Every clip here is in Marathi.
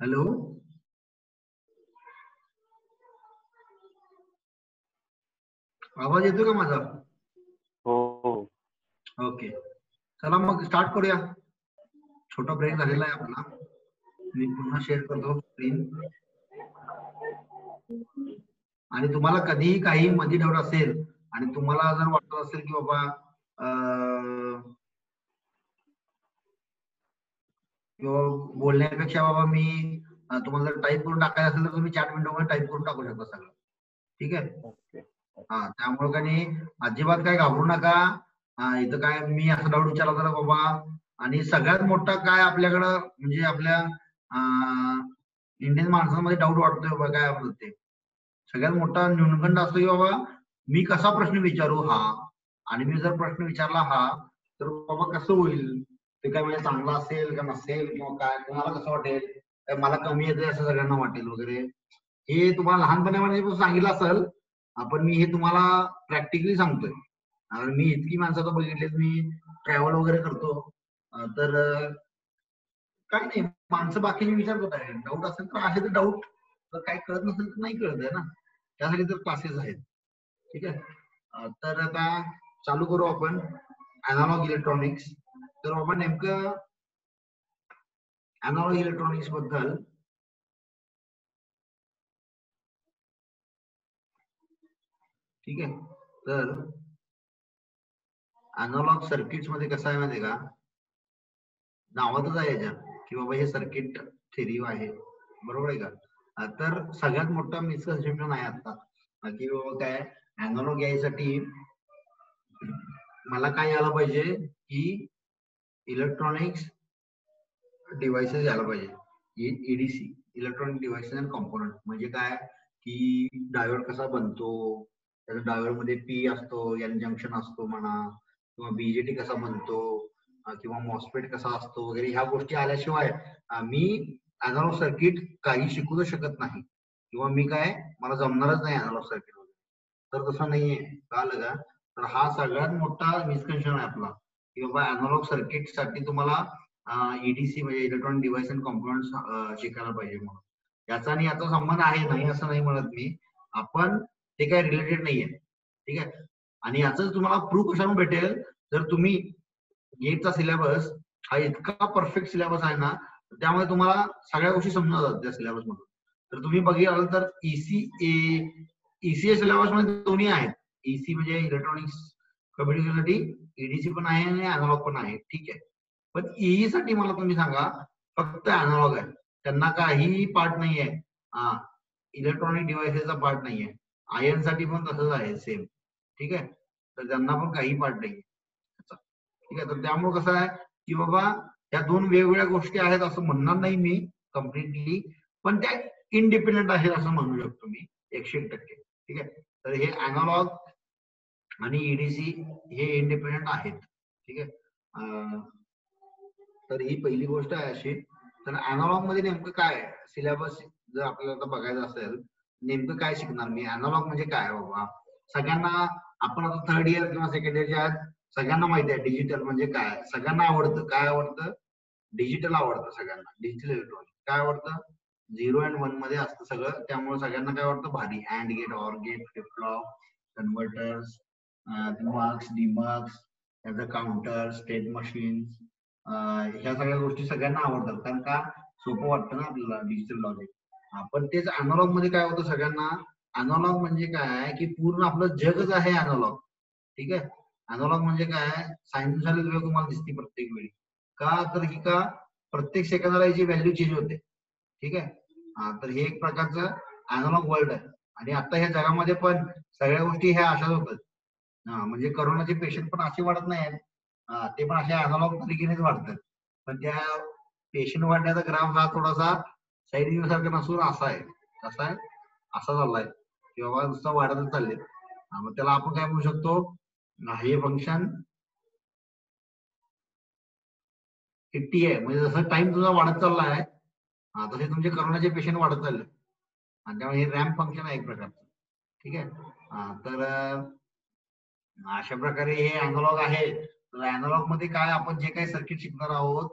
हॅलो, आवाज येतो का माझा? हो. ओके, चला मग स्टार्ट करूया. छोटा ब्रेक झालेला आहे आपला. मी पुन्हा शेअर करतो स्क्रीन. आणि तुम्हाला कधीही काही मध्ये डाऊट असेल आणि तुम्हाला जर वाटत असेल की बाबा किंवा बोलण्यापेक्षा बाबा मी तुम्हाला जर टाईप करून टाकायचं असेल तर तुम्ही चॅट विंडोमध्ये टाईप करून टाकू शकता सगळं. ठीक आहे. हा, त्यामुळे काय नाही, अजिबात काय घाबरू नका. इथं काय मी असं डाऊट विचारला तर बाबा, आणि सगळ्यात मोठा काय आपल्याकडं म्हणजे आपल्या इंडियन माणसांमध्ये डाऊट वाटतोय बाबा काय आपलं ते सगळ्यात मोठा न्यूनगंड असतो की बाबा मी कसा प्रश्न विचारू हा, आणि मी जर प्रश्न विचारला हा तर बाबा कसं होईल, ते काय म्हणजे चांगलं असेल का नसेल किंवा काय, तुम्हाला कसं वाटेल, काय मला कमी येते असं सगळ्यांना वाटेल वगैरे. हे तुम्हाला लहानपणामध्ये सांगितलं असेल, आपण मी हे तुम्हाला प्रॅक्टिकली सांगतोय. मी इतकी माणसं तर बघितलीत, मी ट्रॅव्हल वगैरे करतो, तर काय नाही, माणसं बाकीचे विचारतात आहे, डाऊट असेल तर आहे तर डाऊट, तर काय कळत नसेल तर नाही कळत आहे ना, त्यासाठी तर क्लासेस आहेत. ठीक आहे. तर आता चालू करू आपण अॅनालॉग इलेक्ट्रॉनिक्स. तर आपण नेमकं अॅनालॉग इलेक्ट्रॉनिक्स बद्दल ठीक आहे. तर अॅनालॉग सर्किट्स मध्ये कसं आहे माहिती का, नावातच आहे याच्या की बाबा हे सर्किट थेरी आहे, बरोबर आहे का. तर सगळ्यात मोठा मिसकन्सेप्शन आहे आता की बाबा काय अॅनालॉग यायसाठी मला काय यायला पाहिजे की इलेक्ट्रॉनिक्स डिव्हाइसेस यायला पाहिजे, EDC, electronic devices and component. म्हणजे काय की डायोड कसा बनतो, त्याच्या डायोड मध्ये पी असतो, एन जंक्शन असतो म्हणा, किंवा बीजेटी कसा बनतो, किंवा मॉस्फेट कसा असतो वगैरे, ह्या गोष्टी आल्याशिवाय मी अॅनालॉग सर्किट काही शिकूच शकत नाही, किंवा मी काय मला जमणारच नाही अॅनालॉग सर्किट वगैरे. तर तसं नाहीये, कळलं का. तर हा सगळ्यात मोठा मिसकन्सेप्शन आहे आपला की बाबा अॅनालॉग सर्किट साठी तुम्हाला ईडीसी म्हणजे इलेक्ट्रॉनिक डिव्हाइस अँड कॉम्पोनंट्स शिकायला पाहिजे. म्हणून याचा आणि याचा संबंध आहे, नाही असं नाही म्हणत मी, आपण ते काय रिलेटेड नाहीये. ठीक आहे. आणि याच तुम्हाला प्रूफ कशाने भेटेल, जर तुम्ही गेटचा सिलेबस हा इतका परफेक्ट सिलेबस आहे ना, त्यामुळे तुम्हाला सगळ्या गोष्टी समजून जातात त्या सिलेबस मधून. तर तुम्ही बघितलं तर ईसीए सिलेबस मध्ये दोन्ही आहेत. ईसी म्हणजे इलेक्ट्रॉनिक्स कम्युनिकेशनसाठी ईडीसी पण आहे आणि अॅनालॉग पण आहे. ठीक आहे. पण ईई साठी मला तुम्ही सांगा, फक्त अॅनालॉग आहे, त्यांना काही पार्ट नाही आहे, इलेक्ट्रॉनिक डिव्हाइसेसचा पार्ट नाहीये. आयन साठी पण तसंच आहे सेम. ठीक आहे. तर त्यांना पण काही पार्ट नाही. ठीक आहे. तर त्यामुळे कसं आहे की बाबा या दोन वेगवेगळ्या गोष्टी आहेत असं म्हणणार नाही मी कम्प्लिटली, पण त्या इंडिपेंडेंट आहेत असं म्हणू शकतो मी 101%. ठीक आहे. तर हे अॅनालॉग आणि ईडीसी हे इंडिपेंडेंट आहेत. ठीक आहे. तर ही पहिली गोष्ट आहे अशी. तर अॅनालॉग मध्ये नेमकं काय सिलेबस जर आपल्याला बघायचं असेल, नेमकं काय शिकणार मी, अॅनालॉग म्हणजे काय बाबा, सगळ्यांना आपण आता थर्ड इयर किंवा सेकंड इयरच्या आहेत, सगळ्यांना माहिती आहे डिजिटल म्हणजे काय, सगळ्यांना आवडतं. काय आवडतं? डिजिटल आवडतं सगळ्यांना. डिजिटल इलेक्ट्रॉनिक काय आवडतं? 0 and 1 मध्ये असतं सगळं, त्यामुळे सगळ्यांना काय वाटतं भारी, and gate, or gate, flip flop, converters, marks, डिमार्क्स, त्याचं काउंटर, स्टेट मशीन, ह्या सगळ्या गोष्टी सगळ्यांना आवडतात, कारण का सोपं वाटतं ना आपल्याला डिजिटल लॉजिक. पण तेच अॅनालॉग मध्ये काय होतं सगळ्यांना, अॅनालॉग म्हणजे काय की पूर्ण आपलं जगच आहे अॅनालॉग. ठीक आहे. अॅनालॉग म्हणजे काय, सायन्सनुसार वेळ तुम्हाला दिसते प्रत्येक वेळी, का तर ही का प्रत्येक सेकंदाला याची व्हॅल्यू चेंज होते. ठीक आहे. तर हे एक प्रकारचं अॅनालॉग वर्ल्ड आहे. आणि आता ह्या जगामध्ये पण सगळ्या गोष्टी ह्या अशाच होतात. म्हणजे करोनाचे पेशंट पण असे वाढत नाही आहेत, ते पण अशा अॅनालॉग तरीकेनेच वाढतात. पण त्या पेशंट वाढण्याचा ग्राफ हा थोडासा साईड सारखा नसून असा आहे, कसा आहे, असा चाललाय की बाबा नुसता वाढतच चालले. मग त्याला आपण काय म्हणू शकतो, हे फंक्शन टी आहे, म्हणजे जसं टाइम तुझा वाढत चालला आहे तसे तुमचे करोनाचे पेशंट वाढत चालले, आणि त्यामुळे हे रॅम्प फंक्शन आहे एक प्रकारचं. ठीक आहे. तर अशा प्रकारे हे अॅनालॉग आहे. तर अॅनालॉग मध्ये काय आपण जे काही सर्किट शिकणार आहोत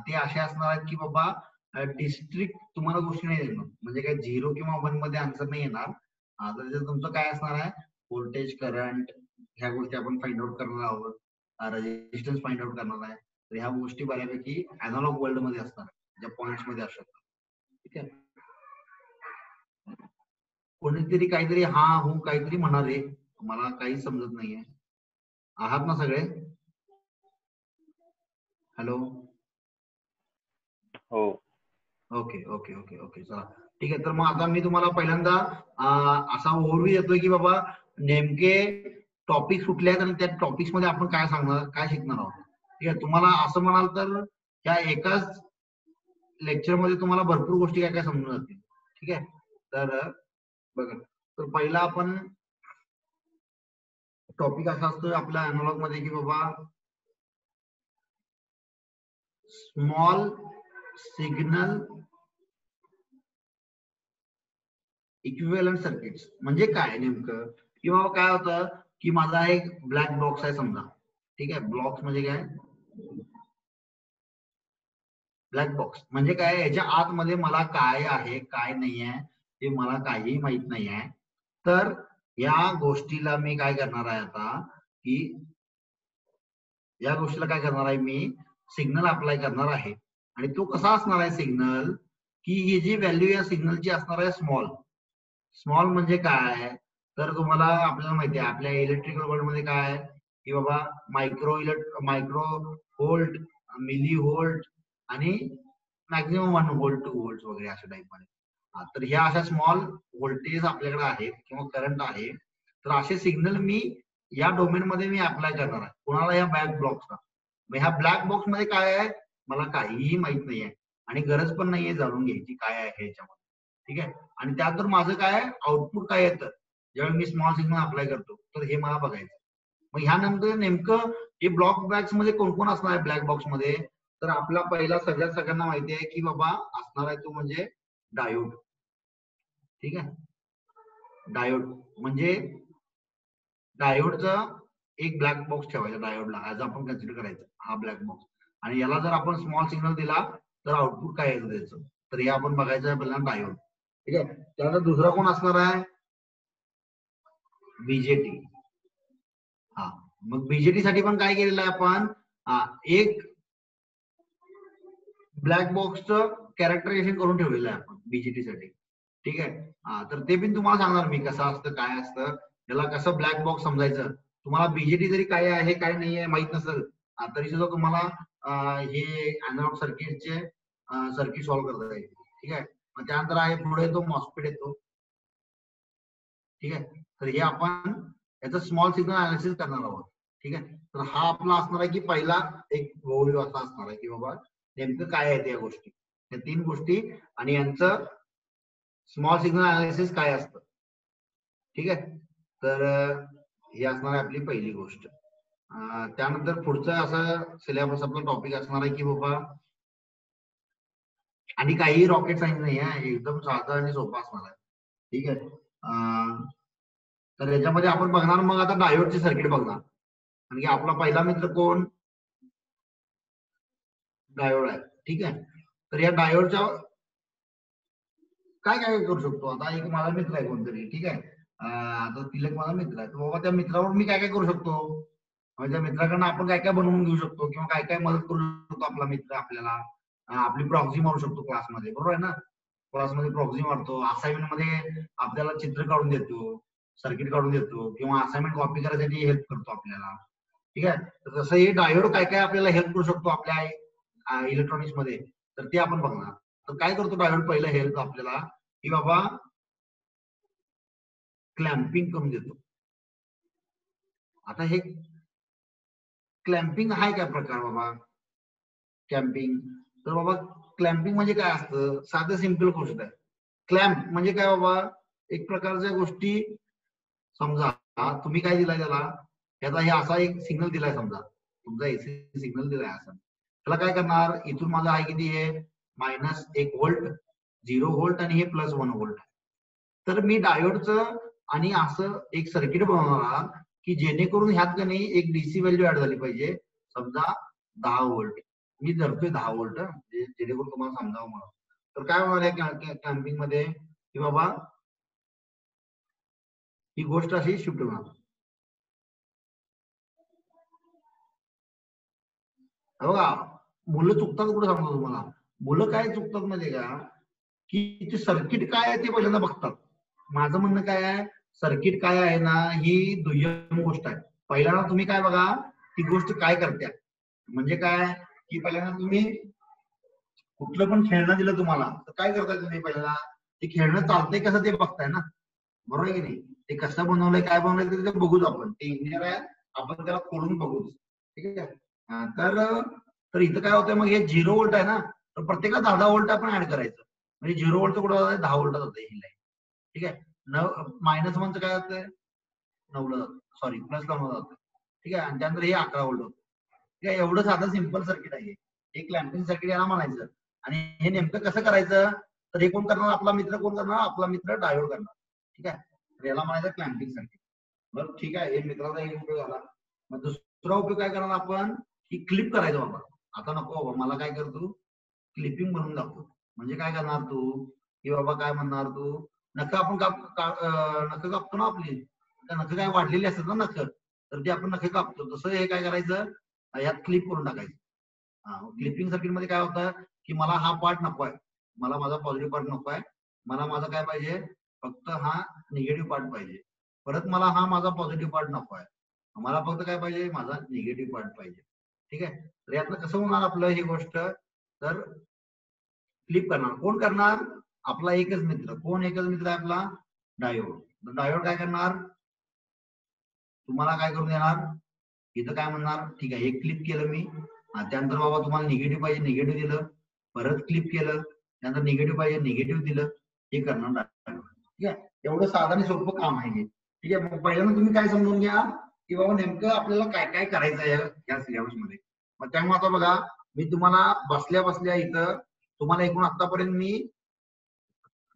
ते असे असणार आहेत की बाबा डिस्ट्रिक्ट तुम्हाला गोष्टी नाही देणार, म्हणजे काय 0 किंवा 1 मध्ये आन्सर नाही येणार. आता जर तुमचं काय असणार आहे, व्होल्टेज, करंट, ह्या गोष्टी आपण फाइंड आउट करणार आहोत, रेजिस्टन्स फाइंड आउट करणार आहे. तर ह्या गोष्टी बऱ्यापैकी अॅनालॉग वर्ल्ड मध्ये असणार, ज्या पॉइंट्स मध्ये असू शकतात. ठीक आहे. कोणीतरी काहीतरी हा हो काहीतरी म्हणाले, मला काही समजत नाहीये. आहात ना सगळे? हॅलो. हो. ओके ओके ओके ओके चला ठीक आहे. तर मग आता मी तुम्हाला पहिल्यांदा असा ओव्हरव्ह्यू देतोय की बाबा नेमके टॉपिक्स कुठले आहेत आणि त्या टॉपिक्स मध्ये आपण काय सांगणार, काय शिकणार आहोत. ठीक आहे. तुम्हाला असं म्हणाल तर त्या एकाच लेक्चर मध्ये तुम्हाला भरपूर गोष्टी काय काय समजून जातील. ठीक आहे. तर बघा, तर पहिला आपण टॉपिक असा असतो आपल्या अॅनालॉग मध्ये की बाबा स्मॉल सिग्नल इक्विव्हॅलंट सर्किट्स म्हणजे काय नेमकं, किंवा काय होतं की माझा एक ब्लॅक बॉक्स आहे समजा. ठीक आहे. ब्लॉक्स म्हणजे काय, ब्लॅक बॉक्स म्हणजे काय, याच्या आतमध्ये मला काय आहे काय नाही आहे हे मला काही माहित नाही आहे. तर या गोष्टीला मी काय करणार आहे आता, की या गोष्टीला काय करणार आहे मी, सिग्नल अप्लाय करणार आहे. आणि तो कसा असणार आहे सिग्नल, की ही जी व्हॅल्यू या सिग्नलची असणार आहे स्मॉल. स्मॉल म्हणजे काय, तर तुम्हाला आपल्याला माहिती आहे आपल्या इलेक्ट्रिकल वर्ल्ड मध्ये काय आहे की बाबा मायक्रो व्होल्ट, मिली व्होल्ट आणि मॅक्झिमम 1 व्होल्ट 2 व्होल्ट वगैरे अशा टाईप मध्ये. तर ह्या अशा स्मॉल व्होल्टेज आपल्याकडे आहेत किंवा करंट आहे. तर असे सिग्नल मी या डोमेन मध्ये मी अप्लाय करणार आहे. कोणाला, या ब्लॅक बॉक्सला. मग ह्या ब्लॅक बॉक्स मध्ये काय आहे मला काहीही माहित नाहीये आणि गरज पण नाहीये जाणून घ्यायची काय आहे ह्याच्यामध्ये. ठीक आहे. आणि त्यात तर माझं काय आउटपुट काय येतं ज्यावेळी मी स्मॉल सिग्नल अप्लाय करतो, तर हे मला बघायचं. मग ह्यानंतर नेमकं हे ब्लॉक बॉक्स मध्ये कोण कोण असणार आहे ब्लॅक बॉक्स मध्ये, तर आपला पहिला सगळ्यांना माहिती आहे की बाबा असणार आहे तो म्हणजे डायोड. ठीक आहे. डायोड म्हणजे डायोडचा एक ब्लॅक बॉक्स ठेवायचा, डायोडला ऍज आपण कन्सिडर करायचं हा ब्लॅक बॉक्स. आणि याला जर आपण स्मॉल सिग्नल दिला तर आउटपुट काय येतं त्याचं, तर हे आपण बघायचं आहे पहिल्यांदा डायोड. ठीक आहे. त्यानंतर दुसरा कोण असणार आहे, बीजेटी. हा, मग बीजेटी साठी पण काय केलेलं आहे आपण, एक ब्लॅक बॉक्सचं कॅरेक्टरायझेशन करून ठेवलेलं आहे आपण बीजेटी साठी. ठीक आहे. तर ते पण तुम्हाला सांगणार मी कसं असतं काय असतं, त्याला कसं ब्लॅक बॉक्स समजायचं. तुम्हाला बीजेटी जरी काय आहे काय नाही आहे माहित नसेल तरी सुद्धा तुम्हाला हे अॅनालॉग सर्किटचे सर्किट सॉल्व्ह करता येईल. ठीक आहे. मग त्यानंतर आहे पुढे तो मॉस्फेट येतो. ठीक आहे. तर हे आपण याचं स्मॉल सिग्नल अनालिसिस करणार आहोत. ठीक आहे. तर हा आपला असणार आहे की पहिला एक ओव्हरव्ह्यू असा असणार आहे की बाबा नेमकं काय आहे त्या गोष्टी, या 3 गोष्टी आणि यांचं स्मॉल सिग्नल अनालिसिस काय असतं. ठीक आहे. तर ही असणार आहे आपली पहिली गोष्ट. त्यानंतर पुढचं असं सिलेबस आपला टॉपिक असणार आहे की बाबा, आणि काही रॉकेट सायन्स नाही आहे, एकदम साधा आणि सोपा असणार आहे. ठीक आहे. तर याच्यामध्ये आपण बघणार मग आता डायोडचे सर्किट बघणार. आणि आपला पहिला मित्र कोण, डायोड आहे. ठीक आहे. तर या डायोडच्या काय काय करू शकतो, आता एक माझा मित्र आहे कोणतरी. ठीक आहे. आता तिलक माझा मित्र आहे, तर बाबा त्या मित्रावर मी काय काय करू शकतो, म्हणजे मित्राकडनं आपण काय काय बनवून घेऊ शकतो किंवा काय काय मदत करू शकतो आपला मित्र आपल्याला. आपली प्रॉक्सी मारू शकतो क्लासमध्ये, बरोबर आहे ना. क्लासमध्ये प्रॉक्सी मारतो, असाइनमेंट मध्ये आपल्याला चित्र काढून देतो, सर्किट काढून देतो किंवा असाइनमेंट कॉपी करायसाठी हेल्प करतो आपल्याला. ठीक आहे. तर तसं हे डायोड काय काय आपल्याला हेल्प करू शकतो आपल्या इलेक्ट्रॉनिक्स मध्ये, तर ते आपण बघणार. तर काय करतो डायोड पहिलं हेल्प आपल्याला की बाबा क्लॅम्पिंग करून देतो. आता हे क्लॅम्पिंग आहे काय प्रकार बाबा, क्लॅम्पिंग. तर बाबा क्लॅम्पिंग म्हणजे काय असतं, साधं सिंपल गोष्ट आहे. क्लॅम्प म्हणजे काय बाबा, एक प्रकारच्या गोष्टी, समजा तुम्ही काय दिलाय त्याला, त्याचा हे असा एक सिग्नल दिलाय, समजा तुमचा एसी सिग्नल दिलाय असा. त्याला काय करणार, इथून माझा आहे किती आहे -1 व्होल्ट, 0 व्होल्ट आणि हे +1 व्होल्ट. तर मी डायोडचं आणि असं एक सर्किट बनवणार की जेणेकरून ह्यात का नाही एक डीसी व्हॅल्यू ऍड झाली पाहिजे, समजा 10 व्होल्ट. मी धरतोय 10 व्होल्ट जेणेकरून तुम्हाला समजावं म्हणून. तर काय होणार आहे क्लॅम्पिंग मध्ये की बाबा ही गोष्ट अशी शिफ्ट होणार. बघा मुलं चुकतात कुठे सांगतो तुम्हाला, मुलं काय चुकतात माहितीये का की ते सर्किट काय आहे ते पहिल्यांदा बघतात. माझं म्हणणं काय आहे, सर्किट काय आहे ना ही दुय्यम गोष्ट आहे. पहिल्यांदा तुम्ही काय बघा ती गोष्ट काय करत्या, म्हणजे काय की पहिल्यांदा तुम्ही कुठलं पण खेळणं दिलं तुम्हाला तर काय करताय तुम्ही पहिल्यांदा ते खेळणं चालतंय कसं ते बघताय ना, बरोबर आहे की नाही. ते कसं बनवलंय काय बनवलंय ते बघूच आपण, ते इंजिनियर आहे आपण त्याला खोलून बघूच, ठीक आहे. तर तर इथं काय होतंय मग हे 0 व्होल्ट आहे ना, तर प्रत्येकाला 10 व्होल्ट आपण ऍड करायचं, म्हणजे 0 व्होल्ट कुठं जातं 10 व्होल्ट जातं ही लाईन, ठीक आहे. -1चं काय होतंय 9ला जातं, सॉरी प्लस 9ला जातं, ठीक आहे. आणि त्यानंतर हे 11 व्होल्ट होतं, ठीक आहे. एवढं साधं सिंपल सर्किट आहे हे क्लॅम्पिंग सर्किट याला म्हणायचं. आणि हे नेमकं कसं करायचं, तर हे कोण करणार आपला मित्र, कोण करणार आपला मित्र डायोड करणार, ठीक आहे. तर याला म्हणायचं क्लॅम्पिंग सर्किट. बरं ठीक आहे, हे मित्राचा एक उपयोग झाला. मग दुसरा उपयोग काय करणार आपण की क्लिप करायचं बाबा. आता नको बाबा मला काय करतो क्लिपिंग बनवून दाखव. म्हणजे काय करणार तू की बाबा काय म्हणणार तू नख आपण नख कापतो ना आपली, नख काय वाढलेली असतात ना नख, तर ते आपण नख कापतो तसं हे काय करायचं यात क्लिप करून टाकायचं. क्लिपिंग सर्किट मध्ये काय होतं की मला हा पार्ट नको आहे, मला माझा पॉझिटिव्ह पार्ट नको आहे, मला माझा काय पाहिजे फक्त हा निगेटिव्ह पार्ट पाहिजे. परत मला हा माझा पॉझिटिव्ह पार्ट नको आहे, मला फक्त काय पाहिजे माझा निगेटिव्ह पार्ट पाहिजे, ठीक आहे. तर यातनं कसं होणार आपलं ही गोष्ट, तर क्लिप करणार कोण करणार आपला एकच मित्र, कोण एकच मित्र आहे आपला डायोड. डायोड काय करणार तुम्हाला काय करून देणार, इथं काय म्हणणार ठीक आहे एक क्लिप केलं मी, त्यानंतर बाबा तुम्हाला निगेटिव्ह पाहिजे निगेटिव्ह दिलं, परत क्लिप केलं त्यानंतर निगेटिव्ह पाहिजे निगेटिव्ह दिलं, हे करणार डायोड, ठीक आहे. एवढं साधं आणि सोपं काम आहे हे, ठीक आहे. मग पहिल्यांदा तुम्ही काय समजून घ्या की बाबा नेमकं आपल्याला काय काय करायचं आहे या सिलेबस मध्ये. मग त्यामुळे आता बघा मी तुम्हाला बसल्या बसल्या इथं तुम्हाला एकूण आतापर्यंत मी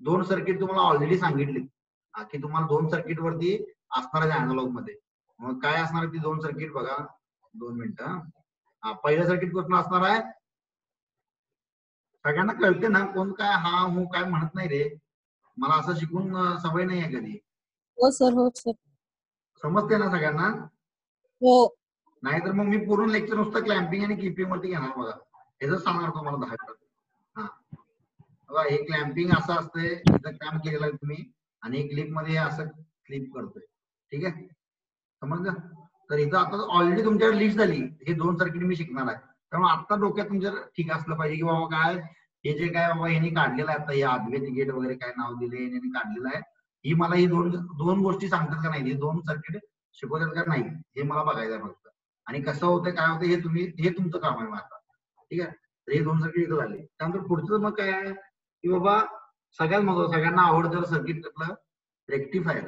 2 सर्किट तुम्हाला ऑलरेडी सांगितले की तुम्हाला 2 सर्किट वरती असणार आहे अॅनालॉग मध्ये. मग काय असणार ती 2 सर्किट बघा 2 मिनिटं. पहिलं सर्किट कुठलं असणार आहे सगळ्यांना कळते ना, कोण काय हा हो काय म्हणत नाही रे, मला असं शिकून सवय नाही आहे कधी. हो सर, हो सर, समजते ना सगळ्यांना. हो नाहीतर मग मी पूर्ण लेक्चर नुसतं क्लॅम्पिंग आणि क्लिपिंग वरती घेणार बघा, हेच सांगणार तुम्हाला 10 मिनिटात. हा बघा हे क्लॅम्पिंग असं असतंय, इथं काम केलेलं आहे तुम्ही आणि क्लिप मध्ये असं क्लिप करतोय, ठीक आहे समजलं. तर इथं आता ऑलरेडी तुमच्याकडे लिस्ट झाली हे 2 सर्किट मी शिकणार आहे, त्यामुळे आता डोक्यात तुमच्या ठीक असलं पाहिजे की बाबा काय हे जे काय बाबा यांनी काढलेलं आहे आता हे अद्वैत गेट वगैरे काय नाव दिले यांनी काढलेलं आहे, ही मला ही दोन गोष्टी सांगतात का नाही, हे 2 सर्किट शिकवतात का नाही हे मला बघायचं आहे फक्त. आणि कसं होतं काय होतं हे तुम्ही हे तुमचं काम आहे आता, ठीक आहे. तर हे 2 सर्किट इथं झाले. त्यानंतर पुढचं मग काय आहे की बाबा सगळ्यात महत्वाचं सगळ्यांना आवडतं सर्किट कुठलं रेक्टिफायर.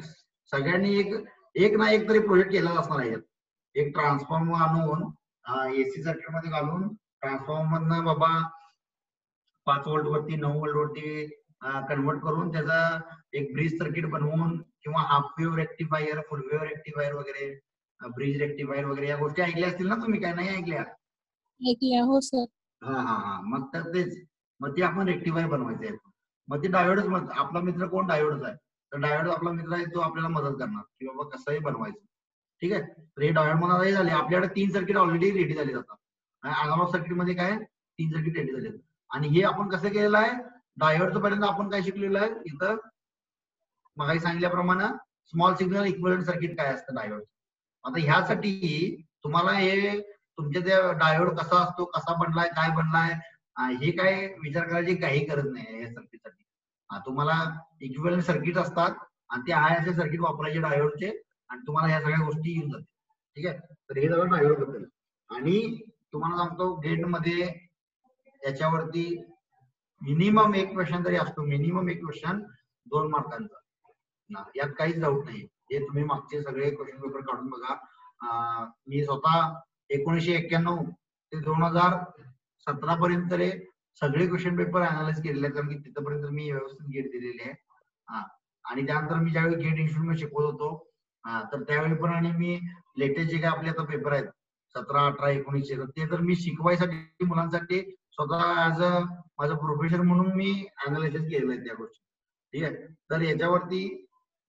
सगळ्यांनी एक एक ना एक तरी प्रोजेक्ट केला असणार आहे. एक ट्रान्सफॉर्मर आणून एसी सर्किट मध्ये घालून ट्रान्सफॉर्मर मधनं बाबा 5 व्होल्ट वरती 9 व्होल्ट वरती कन्वर्ट करून त्याचा एक ब्रिज सर्किट बनवून किंवा हाफ वेव्ह रेक्टिफायर फुल वेव्ह रेक्टिफायर वगैरे ब्रिज रेक्टिफायर वगैरे या गोष्टी ऐकल्या असतील ना तुम्ही, काय नाही ऐकल्या? ऐकल्या हो सर. हा मग तर तेच मग ते आपण रेक्टिफायर बनवायचे आहे. मग ते डायोडच आपला मित्र कोण डायोडच आहे, तर डायोड आपला मित्र आहे तो आपल्याला मदत करणार की बाबा कसंही बनवायचं, ठीक आहे. तर हे डायोड मध्ये झाले आपल्याकडे 3 सर्किट ऑलरेडी रेडी झाले जातात. अॅनालॉग सर्किट मध्ये काय 3 सर्किट रेडी झाले. आणि हे आपण कसं केलेलं आहे डायोडचं पर्यंत आपण काय शिकलेलं आहे इथं मगाशी सांगितल्याप्रमाणे स्मॉल सिग्नल इक्विव्हॅलेंट सर्किट काय असतं डायोड. आता ह्यासाठी तुम्हाला हे तुमच्या त्या डायोड कसा असतो कसा बनलाय काय बनलाय हे काय विचार करायची काही गरज नाही या सर्किटसाठी. तुम्हाला इक्विव्हॅलेंट सर्किट असतात आणि ते आहे असे सर्किट वापरायचे डायोडचे आणि तुम्हाला ह्या सगळ्या गोष्टी येऊन जातात, ठीक आहे. तर हे झालं डायोड बद्दल. आणि तुम्हाला सांगतो गेट मध्ये याच्यावरती मिनिमम एक क्वेश्चन तरी असतो, मिनिमम एक क्वेश्चन 2 मार्कांचा, यात काहीच डाऊट नाही. हे तुम्ही मागचे सगळे क्वेश्चन पेपर काढून बघा. मी स्वतः 1991 ते 2017 पर्यंत सगळे क्वेश्चन पेपर अनालाइज केलेले आहेत, कारण की तिथपर्यंत मी व्यवस्थित गेट दिलेली आहे. आणि त्यानंतर मी ज्यावेळी गेट इन्स्टिट्यूट शिकवत होतो तर त्यावेळी पण आणि मी लेटेस्ट जे काय आपले आता पेपर आहेत 17, 18, 19 ते तर मी शिकवायसाठी मुलांसाठी स्वतः ऍज अ माझं प्रोफेशन म्हणून मी अनालिसिस केलेलं आहे त्या गोष्टी. ठीक आहे. तर याच्यावरती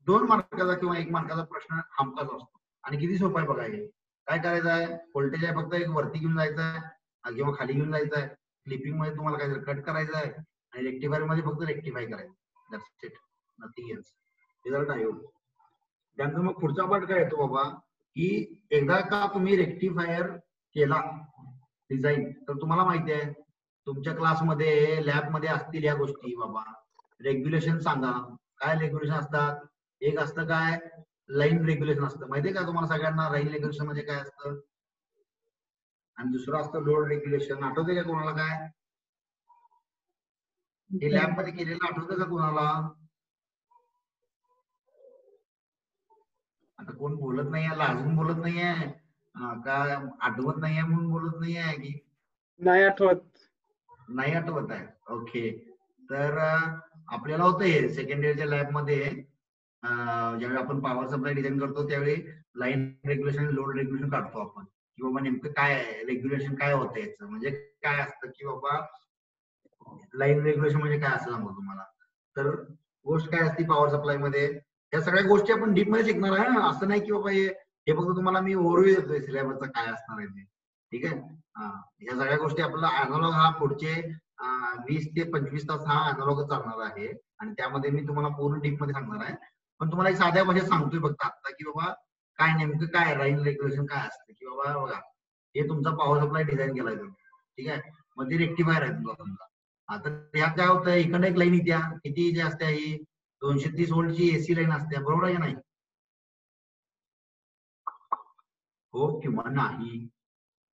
2 मार्काचा किंवा 1 मार्काचा प्रश्न हमखास असतो आणि किती सोपं आहे बघा हे. काय करायचं आहे, व्होल्टेज आहे फक्त एक वरती घेऊन जायचं आहे किंवा खाली घेऊन जायचं आहे. क्लिपिंग मध्ये तुम्हाला काहीतरी कट करायचं आहे आणि रेक्टिफायर मध्ये फक्त रेक्टिफाय करायचं. That's it, nothing else. हे झालं डायोड. त्यानंतर मग पुढचा पार्ट काय येतो बाबा, की एकदा का तुम्ही रेक्टिफायर केला डिझाईन, तर तुम्हाला माहिती आहे तुमच्या क्लासमध्ये लॅबमध्ये असतील या गोष्टी बाबा. रेग्युलेशन सांगा. काय रेग्युलेशन असतात? एक असतं काय, लाईन रेग्युलेशन असतं. माहितीये का तुम्हाला सगळ्यांना लाईन रेग्युलेशन म्हणजे काय असतं? आणि दुसरं असतं लोड रेग्युलेशन. आठवते का कोणाला काय? हे लॅब मध्ये केलेलं आठवतं का कोणाला? आता कोण बोलत नाहीये, लाजून बोलत नाहीये काय, आठवत नाहीये म्हणून बोलत नाहीये की नाही आठवत? नाही आठवत आहे. ओके. तर आपल्याला होतं हे सेकंड इयरच्या लॅब मध्ये ज्यावेळी आपण पॉवर सप्लाय डिझाईन करतो त्यावेळी लाईन रेग्युलेशन लोड रेग्युलेशन काढतो आपण, की बाबा नेमकं काय रेग्युलेशन काय होतं याचं, म्हणजे काय असतं की बाबा लाईन रेग्युलेशन म्हणजे काय असं सांगतो तुम्हाला. तर गोष्ट काय असते पॉवर सप्लाय मध्ये, या सगळ्या गोष्टी आपण डीप मध्ये शिकणार आहे ना. असं नाही की बाबा हे फक्त तुम्हाला मी ओव्हरव्ह्यू देतोय सिलेबसचा काय असणार आहे ते. ठीक आहे. ह्या सगळ्या गोष्टी आपल्याला अॅनालॉग हा पुढचे 20 ते 25 तास हा अॅनालॉग चालणार आहे आणि त्यामध्ये मी तुम्हाला पूर्ण डीप मध्ये सांगणार आहे. पण तुम्हाला एक साध्या भाषेत सांगतोय फक्त आता की बाबा काय नेमकं काय लाईन रेग्युलेशन काय असतं, की बाबा बघा हे तुमचा पॉवर सप्लाय डिझाईन केलाय तुम्ही. ठीक आहे. मग ते रेक्टिफायर आहे तुमचा समजा. आता ह्यात काय होतं, इकडे एक लाईन येत्या किती जे असते ही 230 व्होल्टची एसी लाईन असते, बरोबर आहे का नाही? हो किंवा नाही?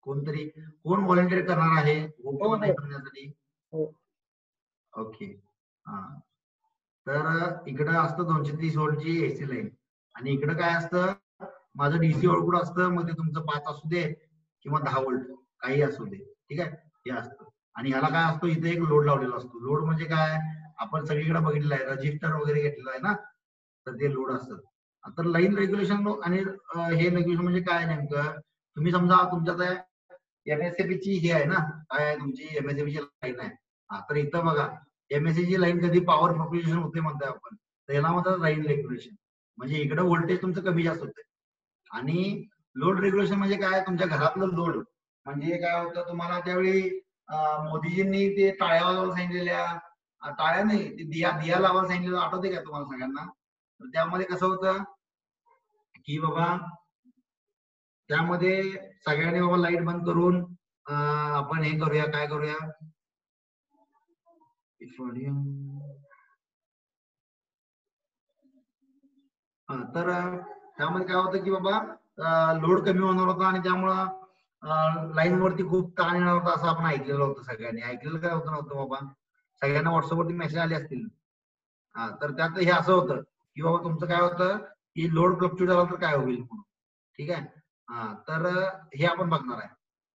कोणतरी कोण व्हॉलंटियर करणार आहे हो किंवा नाही करण्यासाठी? ओके. हा. तर इकडं असतं 230 व्होल्टची एसी लाईन आणि इकडं काय असतं, माझं डीसी आउटपुट असतं. मग ते तुमचं 5 असू दे किंवा 10 व्होल्ट काही असू दे. ठीक आहे. हे असतं आणि ह्याला काय असतो, इथे एक लोड लावलेला असतो. लोड म्हणजे काय, आपण सगळीकडे बघितलेलं आहे, रजिस्टर वगैरे घेतलेलं आहे ना, तर ते लोड असतं. तर लाईन रेग्युलेशन आणि हे रेग्युलेशन म्हणजे काय नेमकं, तुम्ही समजा तुमच्या एमएसएबी ची हे आहे ना, काय तुमची एमएसएबी ची लाईन आहे. तर इथं बघा एमएससी ची लाईन कधी पॉवर प्रोप्युलेशन होते म्हणतोय आपण, तर याला म्हणतात लाईन रेग्युलेशन. म्हणजे इकडे व्होल्टेज तुमचं कमी जास्त होते. आणि लोड रेग्युलेशन म्हणजे काय, तुमच्या घरातलं लोड. म्हणजे काय होतं तुम्हाला त्यावेळी मोदीजींनी ते टाळ्या वाजवायला सांगितलेल्या, टाळ्या नाही ते दिया लावायला सांगितलेलं आठवते का तुम्हाला सगळ्यांना? तर त्यामध्ये कसं होतं की बाबा त्यामध्ये सगळ्यांनी बाबा लाईट बंद करून आपण हे करूया, काय करूया, तर त्यामध्ये काय होतं की बाबा लोड कमी होणार होता आणि त्यामुळं लाईन वरती खूप ताण येणार होता असं आपण ऐकलेलं होतं. सगळ्यांनी ऐकलेलं काय होतं नव्हतं बाबा, सगळ्यांना व्हॉट्सअपवरती मेसेज आले असतील. तर त्यात हे असं होतं की बाबा तुमचं काय होतं की लोड फ्लक्च्युएट झाला तर काय होईल म्हणून. ठीक आहे. तर हे आपण बघणार आहे.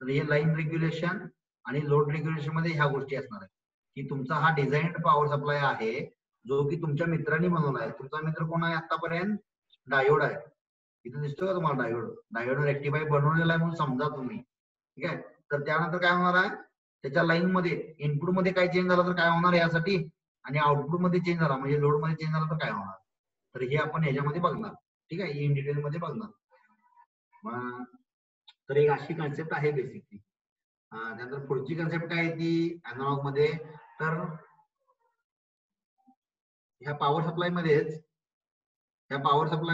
तर हे लाईन रेग्युलेशन आणि लोड रेग्युलेशन मध्ये ह्या गोष्टी असणार आहे की तुमचा हा डिझाईन्ड पॉवर सप्लाय आहे जो की तुमच्या मित्रांनी बनवला आहे. तुमचा मित्र कोण आहे आतापर्यंत? डायोड आहे. इथे दिसतो का तुम्हाला डायोड? डायोड रेक्टिफाय बनवलेला आहे म्हणून समजा तुम्ही. ठीक आहे. तर त्यानंतर काय होणार आहे, त्याच्या लाईन मध्ये इनपुट मध्ये काय चेंज झाला तर काय होणार यासाठी, आणि आउटपुट मध्ये चेंज झाला म्हणजे लोड मध्ये चेंज झाला तर काय होणार. तर हे आपण ह्याच्यामध्ये बघणार. ठीक आहे. इन डिटेल मध्ये बघणार. तर एक अशी कन्सेप्ट आहे बेसिकली. त्यानंतर पुढची कन्सेप्ट काय आहे ती अॅनालॉग मध्ये, तर ह्या पॉवर सप्लाय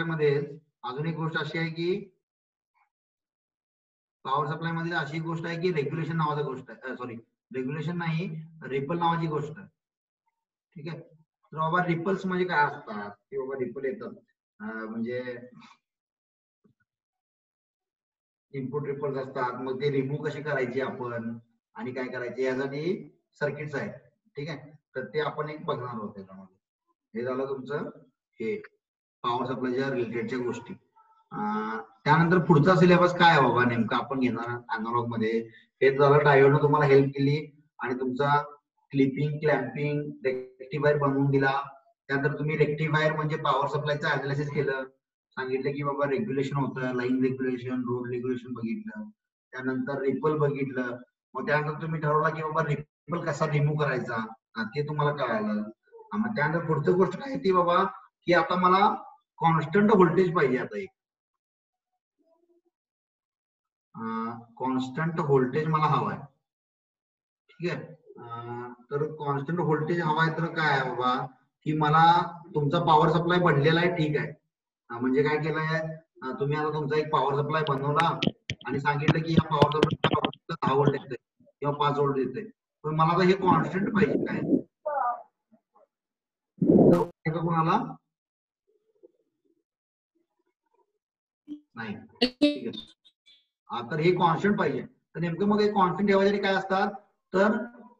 मध्येच अजून एक गोष्ट अशी आहे की पॉवर सप्लाय मध्ये अशी गोष्ट आहे की रेग्युलेशन नावाची गोष्ट आहे. सॉरी, रेग्युलेशन नाही, रिपल नावाची गोष्ट आहे. ठीक आहे. तर बाबा रिपल्स म्हणजे काय असतात की बाबा रिपल येतात म्हणजे इनपुट रिपल्स असतात. मग ते रिमूव्ह कशी करायची आपण आणि काय करायचे यासाठी सर्किट्स आहेत. ठीक आहे. तर ते आपण एक बघणार आहोत त्याच्यामध्ये. हे झालं तुमचं हे पॉवर सप्लायच्या रिलेटेडच्या गोष्टी. त्यानंतर पुढचा सिलेबस काय आहे बाबा नेमकं आपण घेणार अॅनालॉग मध्ये. हे झालं डायोडनं तुम्हाला हेल्प केली आणि तुमचा क्लिपिंग क्लॅम्पिंग रेक्टिफायर बनवून दिला. त्यानंतर तुम्ही रेक्टिफायर म्हणजे पॉवर सप्लायचं अनालिसिस केलं, सांगितलं की बाबा रेग्युलेशन होतं, लाईन रेग्युलेशन, रोड रेग्युलेशन बघितलं. त्यानंतर रिपल बघितलं, मग त्यानंतर तुम्ही ठरवला की बाबा रिपल कसा रिमूव्ह करायचा ते तुम्हाला कळालं. मग त्यानंतर पुढची गोष्ट काय ती बाबा की आता मला कॉन्स्टंट व्होल्टेज पाहिजे. आता एक कॉन्स्टंट व्होल्टेज मला हवाय. ठीक आहे. तर कॉन्स्टंट व्होल्टेज हवाय तर काय आहे बाबा की मला तुमचा पॉवर सप्लाय बनलेला आहे. ठीक आहे. म्हणजे काय केलंय तुम्ही आता तुमचा एक पॉवर सप्लाय बनवला आणि सांगितलं की या पॉवर सप्लाय 10 व्होल्ट येते किंवा 5 व्होल्ट येते. पण मला आता हे कॉन्स्टंट पाहिजे. काय कोणाला नाही. ठीक आहे. तर हे कॉन्स्टंट पाहिजे. तर नेमकं मग हे कॉन्स्टंट ठेवायसाठी काय असतात तर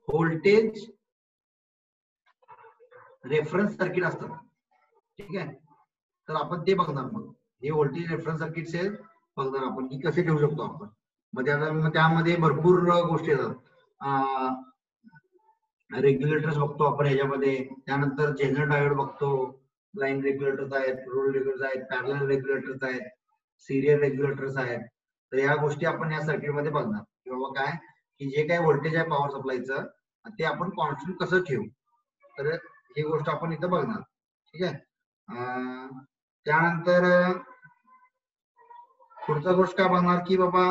व्होल्टेज रेफरन्स सर्किट असतात. ठीक आहे. तर आपण ते बघणार. मग हे व्होल्टेज रेफरन्स सर्किट से बघणार आपण की कसे ठेवू शकतो आपण. मग त्यामध्ये भरपूर गोष्टी येतात. रेग्युलेटर्स बघतो आपण ह्याच्यामध्ये. त्यानंतर जनरल डायोड बघतो, लाईन रेग्युलेटर्स आहेत, रोल रेग्युलेटर्स आहेत, पॅरलल रेग्युलेटर्स आहेत, सिरियल रेग्युलेटर्स आहेत. तर या गोष्टी आपण या सर्किट मध्ये बघणार की बाबा काय की जे काही व्होल्टेज आहे पॉवर सप्लायचं ते आपण कॉन्स्टंट कसं ठेवू. तर ही गोष्ट आपण इथं बघणार. ठीक आहे. त्यानंतर पुढचा गोष्ट काय बघणार की बाबा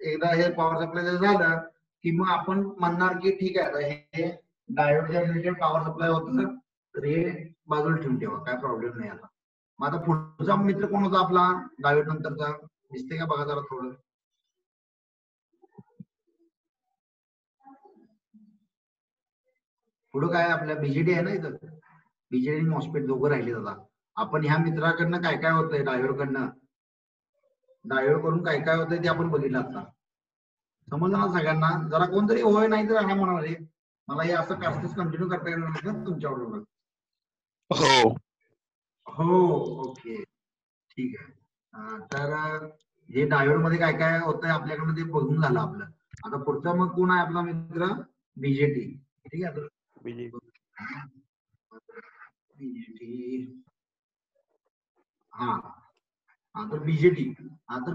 एकदा हे पॉवर सप्लाय झालं की मग आपण म्हणणार की ठीक आहे हे डायोडच्या रिलेटेड पॉवर सप्लाय होतं तर हे बाजूला ठेवून ठेवा, काय प्रॉब्लेम नाही. आता मग आता पुढचा मित्र कोण होता आपला डायोड नंतरचा, दिसते का बघा जरा थोडं. पुढं काय आपल्या बीजेडी आहे ना इथं. बीजेडी मॉस्फेट दोघं राहिले आता. आपण ह्या मित्राकडनं काय काय होतंय डायोड करून काय काय होतंय ते आपण बघितलं आता. समजलं ना सगळ्यांना. जरा कोणतरी होय नाही तर हा म्हणणार आहे मला हे असं क्लासेस कंटिन्यू करता येणार तुमच्या बरोबर. हो हो. ओके. ठीक आहे. तर हे डायोड मध्ये काय काय होतंय आपल्याकडनं ते बघून झालं आपलं. आता पुढचा मग कोण आहे आपला मित्र बीजेटी. ठीक आहे. बीजेटी तर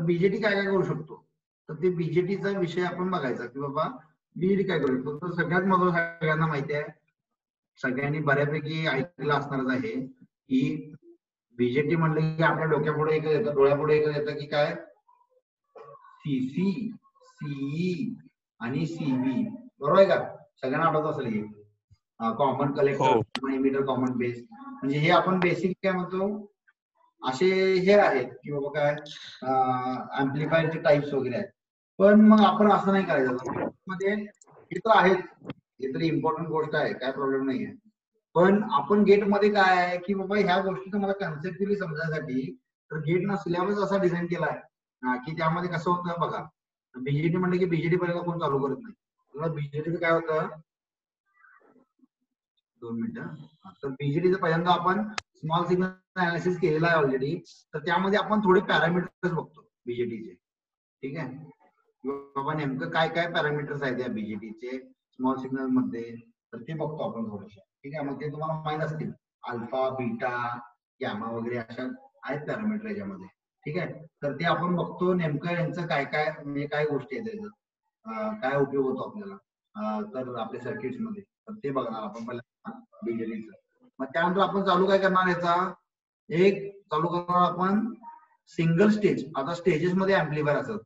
बीजेटी काय काय करू शकतो. तर ते बीजेटीचा विषय आपण बघायचा की बाबा बीजेटी काय करू शकतो. तर सगळ्यात महत्त्वाचं सगळ्यांना माहिती आहे, सगळ्यांनी बऱ्यापैकी ऐकलं असणारच आहे की बीजेटी म्हणलं की आपल्या डोक्यापुढे एक येतं, डोळ्यापुढे एक येतं की काय सीसी, सीई आणि सीबी. बरोबर आहे का. सगळ्यांना आठवत असेल हे common collector, emitter, common base. म्हणजे हे आपण बेसिक काय म्हणतो असे हे आहेत की बाबा काय ऍम्प्लिफायरचे टाइप्स वगैरे आहेत. पण मग आपण असं नाही करायचं. मध्ये हे तर आहेत, हे तरी इम्पॉर्टंट गोष्ट आहे, काय प्रॉब्लेम नाहीये. पण आपण गेट मध्ये काय आहे की बाबा ह्या गोष्टी तुम्हाला कन्सेप्च्युअली समजण्यासाठी तर गेटना सिलेबस असा डिझाईन केलाय की त्यामध्ये कसं होतं बघा. बीजेटी म्हणलं की बीजेटी पर्यंत कोण चालू करत नाही. तुला बीजेटीचं काय होतं 2 मिनिटं. तर बीजेटीचं पहिल्यांदा आपण स्मॉल सिग्नल अनालिसिस केलेला आहे ऑलरेडी. तर त्यामध्ये आपण थोडे पॅरामीटर्स बघतो बीजेटीचे. ठीक आहे. बाबा नेमकं काय काय पॅरामीटर्स आहेत या बीजेटीचे स्मॉल सिग्नल मध्ये तर ते बघतो आपण थोडेसे. ठीक आहे. मग ते तुम्हाला माहित असतील अल्फा, बीटा, गॅमा वगैरे अशा आहेत पॅरामीटर याच्यामध्ये. ठीक आहे. तर ते आपण बघतो नेमकं यांचं काय काय म्हणजे काय गोष्टी आहेत त्याचं काय उपयोग होतो आपल्याला तर आपल्या सर्किट्स मध्ये. तर ते बघणार आपण पहिला बीजेटीचं. मग त्यानंतर आपण चालू काय करणार याचा एक चालू करणार आपण सिंगल स्टेज. आता स्टेजेस मध्ये ऍम्प्लिफायर असतात.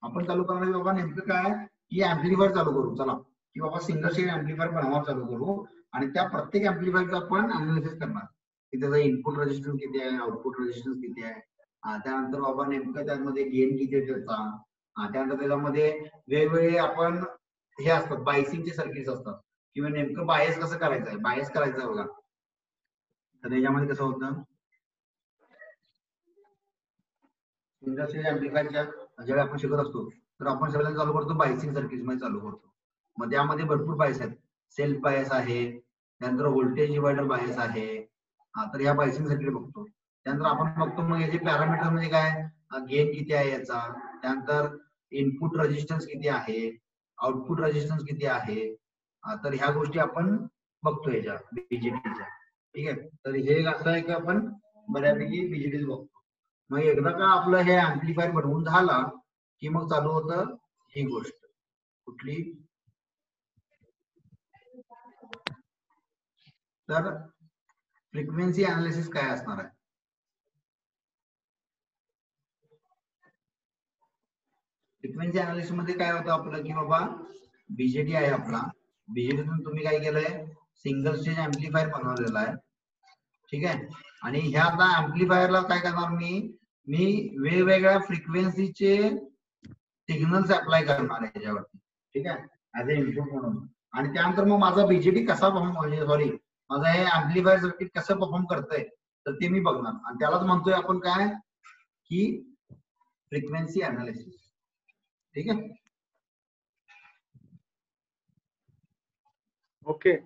आपण चालू करणार बाबा नेमकं काय की ऍम्प्लिफायर चालू करू चला की बाबा सिंगल स्टेज ऍम्प्लिफायर बनवा चालू करू आणि त्या प्रत्येक ऍम्प्लिफायरचं आपण अनालिसिस करणार की त्याचा इनपुट रेजिस्टन्स किती आहे, आउटपुट रेजिस्टन्स किती आहे. त्यानंतर बाबा नेमकं त्यामध्ये गेन किती आहे त्याचा. त्यानंतर त्याच्यामध्ये वेगवेगळे आपण हे असतात बायसिंगचे सर्किट्स असतात किंवा नेमकं बायस कसं करायचं आहे, बायस करायचं आहे बघा. तर त्याच्यामध्ये कसं होतं सिंगल स्टेज ऍम्प्लिफायरच्या ज्यावेळी आपण शिकत असतो तर आपण सगळ्यांना चालू करतो बायसिंग सर्किट मध्ये चालू करतो. मग त्यामध्ये भरपूर बायस आहेत. सेल्फ बायस आहे, त्यानंतर व्होल्टेज डिवायडर बायस आहे. तर या बायसिंग सर्किट बघतो. त्यानंतर आपण बघतो मग याचे पॅरामीटर म्हणजे काय गेन किती आहे याचा, त्यानंतर इनपुट रेजिस्टन्स किती आहे, आउटपुट रेजिस्टन्स किती आहे. तर ह्या गोष्टी आपण बघतो याच्या बीजेटीच्या. ठीक आहे. तर हे असं आहे की आपण बऱ्यापैकी बीजेटी बघतो. मग एकदा का आपलं हे ऍम्प्लिफायर बनवून झाला की मग चालू होतं ही गोष्ट कुठली तर फ्रिक्वेन्सी अनालिसिस काय असणार आहे. फ्रिक्वेन्सी अनालिसिस मध्ये काय होतं आपलं की बाबा बीजेटी आहे आपला, बीजेटीतून तुम्ही काय केलंय सिंगल स्टेज ऍम्प्लिफायर बनवलेला आहे, ठीक आहे. आणि ह्या आता ऍम्प्लिफायरला काय करणार मी वेगवेगळ्या फ्रिक्वेन्सीचे सिग्नल्स अप्लाय करणार आहे याच्यावरती, ठीक आहे, ऍज अ इनपुट म्हणून. आणि त्यानंतर मग माझा बीजेटी कसा परफॉर्म सॉरी माझं हे ऍम्प्लिफायर सर्किट कसं परफॉर्म करतंय तर ते मी बघणार. आणि त्यालाच म्हणतोय आपण काय की फ्रिक्वेन्सी अनालिसिस, ठीक आहे. ओके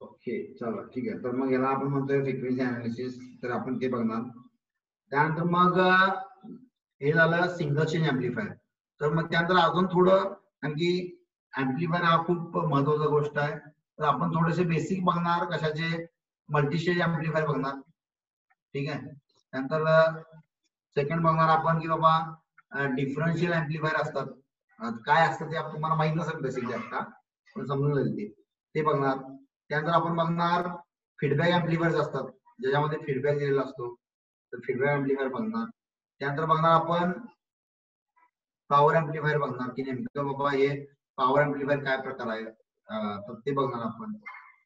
ओके चला ठीक आहे. तर मग याला आपण म्हणतोय फ्रिक्वेन्सी अनालिसिस, तर आपण ते बघणार. त्यानंतर मग हे झालं सिंगल स्टेज ऍम्प्लिफायर. तर मग त्यानंतर अजून थोडं आणखी ऍम्प्लिफायर हा खूप महत्वाचा गोष्ट आहे, तर आपण थोडेसे बेसिक बघणार कशाचे मल्टी स्टेज ऍम्प्लिफायर बघणार, ठीक आहे. त्यानंतर सेकंड बघणार आपण की बाबा डिफरन्शियल ऍम्प्लिफायर असतात, काय असतं ते तुम्हाला माहित नसेल बेसिकली आता पण समजून जाईल ते बघणार. त्यानंतर आपण बघणार फीडबॅक ऍम्प्लिफायर्स असतात ज्याच्यामध्ये फीडबॅक दिलेला असतो, तर फीडबॅक ऍम्प्लिफायर बघणार. त्यानंतर बघणार आपण पॉवर ऍम्प्लिफायर बघणार की नेमकं बाबा हे पॉवर ऍम्प्लिफायर काय प्रकार आहे, तर ते बघणार आपण.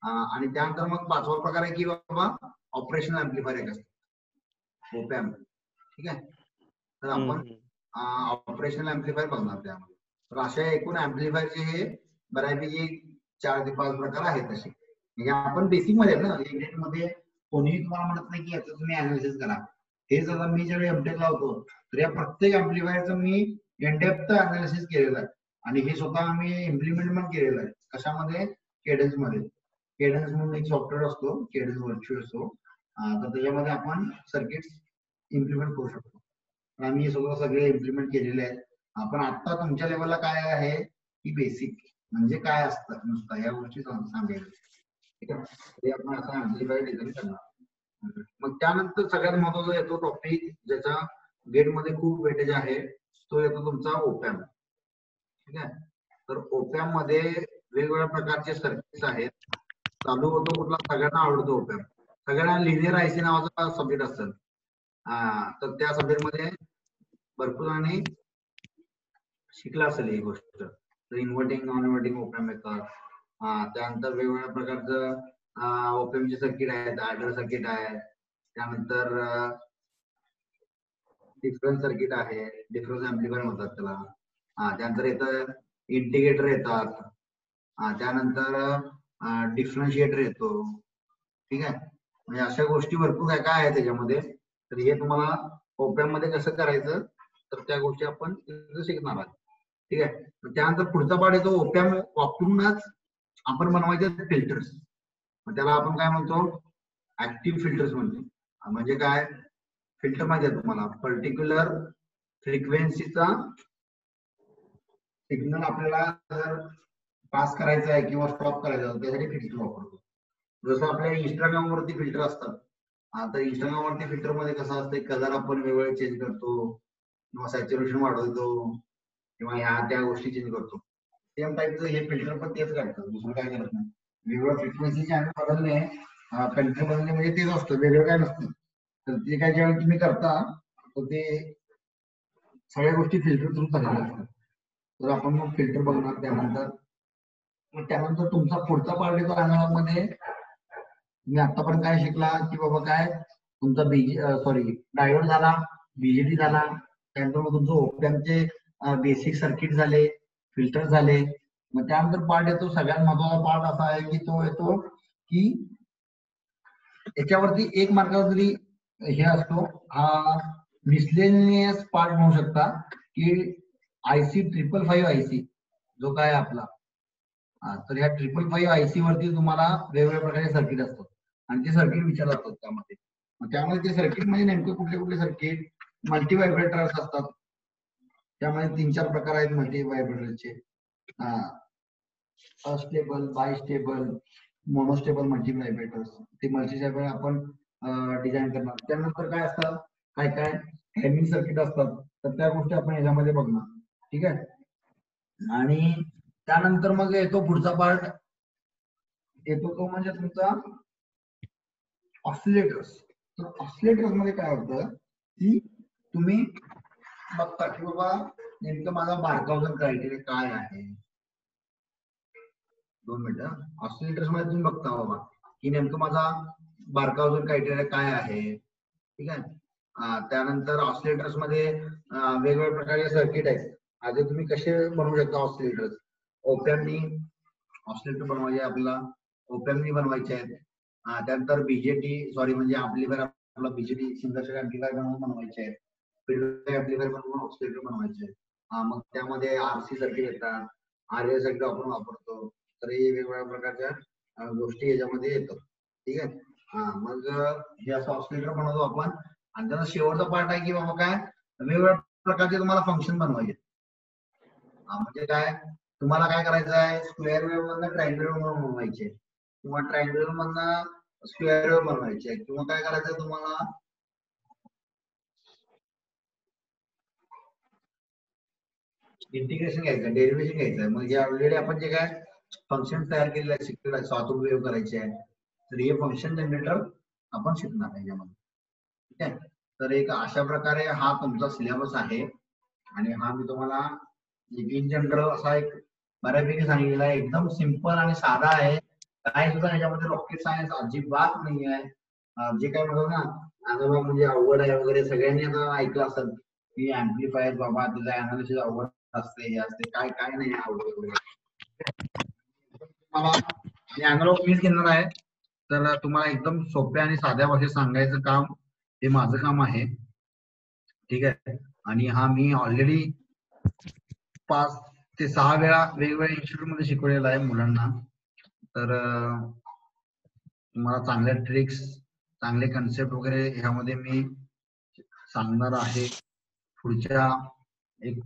आणि त्यानंतर मग पाचवा प्रकार आहे की बाबा ऑपरेशनल ऍम्प्लिफायर एक असतं ओपॅम्प, ठीक आहे. तर आपण ऑपरेशनल ऍम्प्लिफायर बघणार त्यामध्ये. तर अशा एकूण ऍम्प्लिफायरचे हे बऱ्यापैकी 4 ते 5 प्रकार आहेत तसे. म्हणजे आपण बेसिक मध्ये ना इंडियन मध्ये कोणीही तुम्हाला म्हणत नाही की याचं तुम्ही अनालिसिस करा. हेच आता मी ज्यावेळी एमटेक लावतो तर या प्रत्येक ऍम्प्लिफायरचं मी इनडेप्थ अनालिसिस केलेलं आहे आणि हे स्वतः मी इम्प्लिमेंट पण केलेलं आहे. कशामध्ये केडन्स मध्ये. केडन्स म्हणून एक सॉफ्टवेअर असतो केडन्स व्हर्च्युअल असतो, तर त्याच्यामध्ये आपण सर्किट इम्प्लिमेंट करू शकतो. आम्ही सगळे इम्प्लिमेंट केलेले आहेत. आपण आता तुमच्या लेवलला काय आहे की बेसिक म्हणजे काय असतं नुसतं या गोष्टी सांगायचं, ठीक आहे. ते आपण असा ऍम्प्लिफायर डिझाईन करणार. मग त्यानंतर सगळ्यात महत्वाचा येतो टॉपिक ज्याचा गेट मध्ये खूप वेटेज आहे, तो येतो तुमचा ओपॅम्प, ठीक आहे. तर ओपॅम्प मध्ये वेगवेगळ्या प्रकारचे सर्किट्स आहेत. चालू होतो कुठला सगळ्यांना आवडतो ओपॅम्प, सगळ्यांना लिनियर आयसी नावाचा सब्जेक्ट असतं, तर त्या सब्जेक्ट मध्ये भरपूर आणि शिकला असेल ही गोष्ट. तर इन्व्हर्टिंग नॉन इन्व्हर्टिंग ओपॅम्प येतात. त्यानंतर वेगवेगळ्या प्रकारचं ओपॅम्पचे सर्किट आहेत, आयडल सर्किट आहे, त्यानंतर डिफरन्स सर्किट आहे, डिफरन्स ऍम्प्लिफायर म्हणतात त्याला. त्यानंतर येतं इंटिग्रेटर येतात, त्यानंतर डिफरन्शिएटर येतो, ठीक आहे. म्हणजे अशा गोष्टी भरपूर काय काय आहे त्याच्यामध्ये. तर हे तुम्हाला ओपॅम्प मध्ये कसं करायचं तर त्या गोष्टी आपण शिकणार आहोत, ठीक आहे. त्यानंतर पुढचा पार्ट येतो ओपॅम्प वापरूनच आपण बनवायचे फिल्टर्स. त्याला आपण काय म्हणतो ऍक्टिव्ह फिल्टर्स म्हणतो. म्हणजे काय फिल्टर माहिती आहे तुम्हाला पर्टिक्युलर फ्रिक्वेन्सीचा सिग्नल आपल्याला जर पास करायचा आहे किंवा स्टॉप करायचा आहे त्यासाठी फिल्टर वापरतो. जसं आपल्या इंस्टाग्राम वरती फिल्टर असतात, आता इंस्टाग्राम वरती फिल्टर मध्ये कसं असतं कलर आपण वेगवेगळे चेंज करतो किंवा सॅच्युरेशन वाढवतो किंवा ह्या त्या गोष्टी चेंज करतो. सेम टाईपचं हे फिल्टर पण तेच करतात, दुसरं काय करत नाही. वेगवेगळ्या फ्रिक्वेन्सीचे आणि बदलणे फिल्टर बदलणे म्हणजे तेच असतं, वेगळं काय नसतं. तर ते काय ज्यावेळी तुम्ही करता तर ते सगळ्या गोष्टी फिल्टर थ्रू करायला लागतात. तर आपण मग फिल्टर बघणार. त्यानंतर तुमचा पुढचा पार्ट येतो अॅनालॉग मध्ये. तुम्ही आतापर्यंत काय शिकला की बाबा काय तुमचा डायोड झाला, बीजेटी झाला, त्यानंतर मग तुमचं ओपॅम्पचे बेसिक सर्किट झाले, फिल्टर झाले. मग त्यानंतर पार्ट येतो सगळ्यात महत्वाचा पार्ट असा आहे की तो येतो की याच्यावरती 1 मार्काचा जरी हे असतो हा मिसलेनियस पार्ट म्हणू शकता की IC 555 IC जो काय आपला, तर ह्या 555 IC वरती तुम्हाला वेगवेगळ्या प्रकारचे सर्किट असतात आणि ते सर्किट विचारले जातात त्यामध्ये. त्यामध्ये ते सर्किट म्हणजे नेमके कुठले कुठले सर्किट मल्टी व्हायब्रेटर्स असतात. त्यामध्ये 3-4 प्रकार आहेत multi व्हायब्रेटरचे, astable, bistable, monostable multi व्हायब्रेटर्स. ते मल्टी व्हायब्रेटर आपण डिझाईन करणार. त्यानंतर काय असतं, काय काय टायमिंग सर्किट असतात, तर त्या गोष्टी आपण याच्यामध्ये बघणार. ठीक आहे. आणि त्यानंतर मग येतो पुढचा पार्ट, येतो तो म्हणजे तुमचा ऑसिलेटर्स. तर ऑसिलेटर्स मध्ये काय होतं की तुम्ही बघता की बाबा नेमकं माझा बारकाऊजन क्रायटेरिया काय आहे. 2 मिनिटं. ऑसिलेटर्स मध्ये तुम्ही बघता बाबा की नेमकं माझा बारकाऊजन क्रायटेरिया काय आहे. ठीक आहे. त्यानंतर ऑसिलेटर्स मध्ये वेगवेगळ्या प्रकारचे सर्किट आहेत. आता तुम्ही कसे बनवू शकता ऑसिलेटर्स. ओपॅम्पनी ऑसिलेटर बनवायचे आपल्याला, ओपॅम्पनी बनवायचे आहेत. त्यानंतर बीजेटी म्हणजे अँप्लिफायर, आपला बीजेटी सिंगल अँप्लिफायर बनवायचे आहेत. फीडबॅक अँप्लिफायर बनवून ऑसिलेटर बनवायचे आहेत. मग त्यामध्ये आरसी सर्किट येतात, आरए सर्किट आपण वापरतो. तर हे वेगवेगळ्या प्रकारच्या गोष्टी याच्यामध्ये येतात. ठीक आहे. मग हे असं ऑसिलेटर बनवतो आपण. आणि त्याचा शेवटचा पार्ट आहे की बाबा काय वेगवेगळ्या प्रकारचे तुम्हाला फंक्शन बनवायचे. म्हणजे काय तुम्हाला काय करायचं आहे, स्क्वेअर वेव्ह मधनं ट्रायंगल वेव्ह बनवायचे किंवा ट्रायंगल मधनं स्क्वेअर वेव्ह बनवायचे किंवा काय करायचं तुम्हाला इंटिग्रेशन घ्यायचं, डेरिव्हेशन घ्यायचं. म्हणजे ऑलरेडी आपण जे काय फंक्शन तयार केलेलं आहे, शिकलेलं आहे, सॉटून वेव्ह करायचे आहे, तर हे फंक्शन जनरेटर आपण शिकणार आहे यामध्ये. ठीक आहे. तर एक अशा प्रकारे हा तुमचा सिलेबस आहे. आणि हा मी तुम्हाला इन जनरल असा एक बऱ्यापैकी सांगितलेला आहे. एकदम सिंपल आणि साधा आहे. काय सुद्धा याच्यामध्ये रॉकेट सायन्स अजिबात नाही आहे. जे काय म्हणतो ना अनुभव म्हणजे अवघड आहे वगैरे, सगळ्यांनी आता ऐकलं असेल की अँप्लिफायर बाबा त्याचा अनालिसिस अवघड असते, हे असते. काय काय नाही अवघड वगैरे. मला अॅनालॉग मीच घेणार आहे. तर तुम्हाला एकदम सोप्या आणि साध्या भाषेत सांगायचं काम हे माझं काम आहे. ठीक आहे. आणि हा मी ऑलरेडी 5 ते 6 वेळा वेगवेगळ्या इन्स्टिट्यूट मध्ये शिकवलेला आहे मुलांना. तर तुम्हाला चांगल्या ट्रिक्स, चांगले कन्सेप्ट वगैरे ह्यामध्ये मी सांगणार आहे पुढच्या एक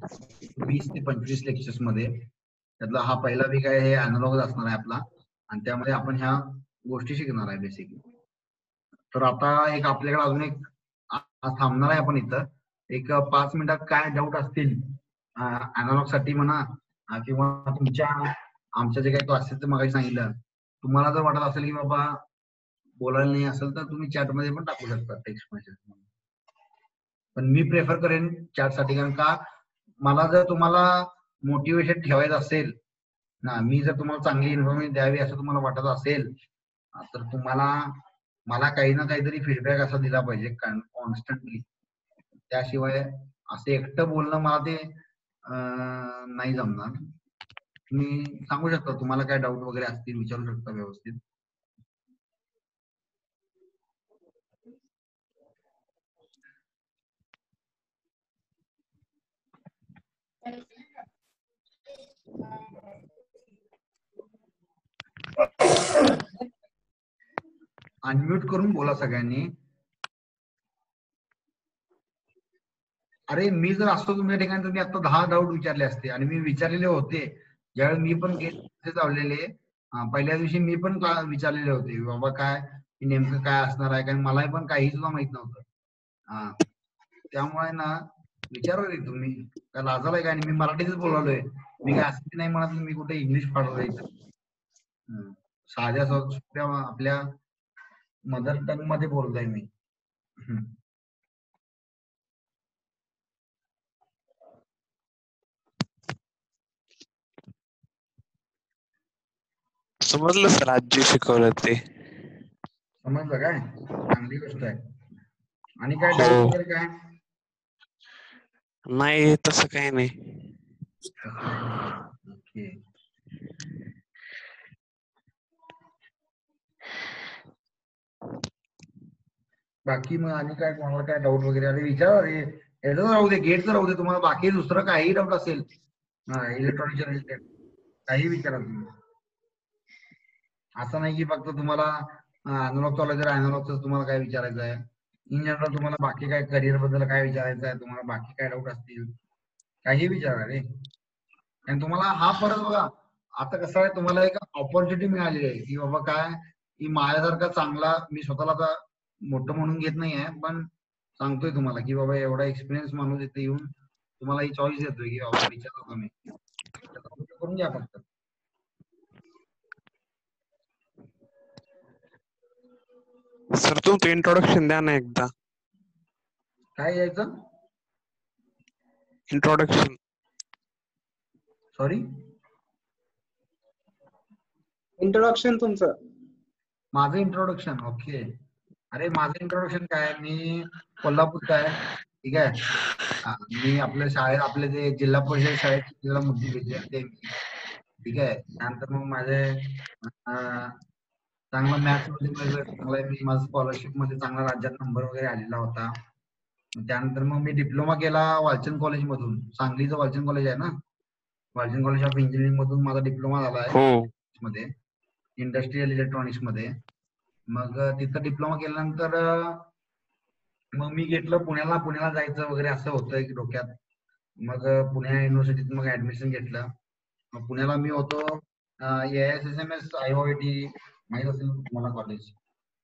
20 ते 25 लेक्चर्स मध्ये. त्यातला हा पहिला वीक आहे, हे अॅनालॉग असणार आहे आपला. आणि त्यामध्ये आपण ह्या गोष्टी शिकणार आहे बेसिकली. तर आता एक आपल्याकडे अजून एक थांबणार आहे आपण इथं. एक 5 मिनिटात काय डाऊट असतील अॅनालॉग साठी म्हणा किंवा तुमच्या आमच्या जे काही क्लासेस मगाशी सांगितलं, तुम्हाला जर वाटत असेल की बाबा बोलायला नाही असेल तर तुम्ही चॅट मध्ये पण टाकू शकता टेक्स्ट मेसेज. पण मी प्रेफर करेन चॅट साठी, कारण का मला जर तुम्हाला मोटिवेशन ठेवायचं असेल ना, मी जर तुम्हाला चांगली इन्फॉर्मेशन द्यावी असं तुम्हाला वाटत असेल तर तुम्हाला मला काही ना काहीतरी फीडबॅक असा दिला पाहिजे कॉन्स्टंटली. त्याशिवाय असं एकटं बोलणं मला ते नाही जमणार. तुम्ही सांगू शकता तुम्हाला काय डाऊट वगैरे असतील, विचारू शकता व्यवस्थित. अनम्यूट करून बोला सगळ्यांनी. अरे मी जर असतो तुमच्या ठिकाणी तर मी आता 10 डाऊट विचारले असते. आणि मी विचारलेले होते ज्यावेळेस मी पण गेट लावलेले. पहिल्या दिवशी मी पण विचारलेले होते बाबा काय नेमकं काय असणार आहे, कारण मला पण काही सुद्धा माहित नव्हतं. त्यामुळे ना विचारा रे तुम्ही काय लाजालाय काय. मी मराठीतच बोलालोय. मी काय असं नाही म्हणत मी कुठे इंग्लिश पाठवलंय. साध्या सोप्या आपल्या मदर टंग मध्ये बोलतोय मी. समजलं सर, आज जे शिकवलं ते समजलं काय? चांगली गोष्ट आहे. आणि काय डाऊट वगैरे काय? नाही तसं काही नाही. ओके. बाकी मग आणि काय कोणाला काय डाऊट वगैरे आले विचारा रे. याचं राहू दे, गेटचं राहू दे. तुम्हाला बाकी दुसरं काही डाऊट असेल इलेक्ट्रॉनिकच्या रिलेटेड काही विचारा तुम्ही. असं नाही की फक्त तुम्हाला अॅनालॉग चालवायचं तर अॅनालॉगच तुम्हाला काय विचारायचं आहे. इन जनरल तुम्हाला बाकी काय करिअर बद्दल काय विचारायचं आहे, तुम्हाला बाकी काय डाऊट असतील काही विचारा रे. आणि तुम्हाला हा परत बघा आता कसं आहे, तुम्हाला एक ऑपॉर्च्युनिटी मिळालेली आहे की बाबा काय की माझ्यासारखा चांगला, मी स्वतःला आता मोठं म्हणून घेत नाही आहे, पण सांगतोय तुम्हाला की बाबा एवढा एक्सपिरियन्स माणूस इथे येऊन तुम्हाला ही चॉईस देतोय की बाबा विचारा तुम्ही करून घ्या फक्त. सर तुमचं इंट्रोडक्शन द्या ना एकदा. काय यायचं? इंट्रोडक्शन. सॉरी, इंट्रोडक्शन तुमचं. माझं इंट्रोडक्शन. ओके. अरे माझं इंट्रोडक्शन काय, मी कोल्हापूरचा आहे. ठीक आहे. मी आपल्या शाळेत, आपल्या जे जिल्हा परिषद शाळेत शिकलेला मुद्दे विद्यार्थी आहे मी. ठीक आहे. त्यानंतर मग माझे चांगला मॅथ्स मध्ये चांगला मी माझा स्कॉलरशिप मध्ये चांगला राज्यात नंबर वगैरे आलेला होता. त्यानंतर मग मी डिप्लोमा केला वालचंद कॉलेज मधून. सांगलीचं वालचंद कॉलेज आहे ना, वालचंद कॉलेज ऑफ इंजिनिअरिंग मधून माझा डिप्लोमा झाला आहे हो. मध्ये, इंडस्ट्रियल इलेक्ट्रॉनिक्स मध्ये. मग तिथं डिप्लोमा केल्यानंतर मग मी घेतलं पुण्याला जायचं वगैरे असं होतं की डोक्यात. मग पुणे युनिव्हर्सिटीत मग ऍडमिशन घेतलं. मग पुण्याला मी होतो AISSMS IOIT, माहित असेल तुम्हाला कॉलेज,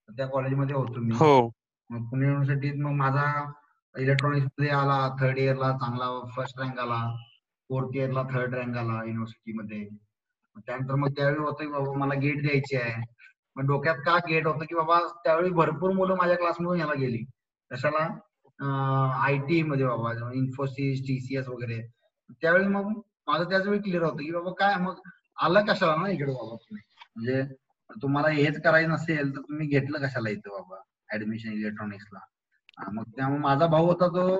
त्या कॉलेजमध्ये होतो मी. हो. मग पुणे युनिव्हर्सिटीत मग माझा इलेक्ट्रॉनिक्स मध्ये आला, थर्ड इयरला चांगला फर्स्ट रँक आला, फोर्थ इयरला थर्ड रँक आला युनिव्हर्सिटीमध्ये. त्यानंतर मग त्यावेळी होतं की बाबा मला गेट द्यायची आहे. मग डोक्यात का गेट होतं की बाबा त्यावेळी भरपूर मुलं माझ्या क्लासमधून याला गेली कशाला, IT मध्ये बाबा, इन्फोसिस, TCS वगैरे. त्यावेळी मग माझं त्याच वेळी क्लिअर होतं की बाबा काय मग आलं कशाला ना इकडे बाबा तुम्ही, म्हणजे तुम्हाला हेच करायचं नसेल तर तुम्ही घेतलं कशाला इथं बाबा ऍडमिशन इलेक्ट्रॉनिक्सला. मग त्यामुळे माझा भाऊ होता तो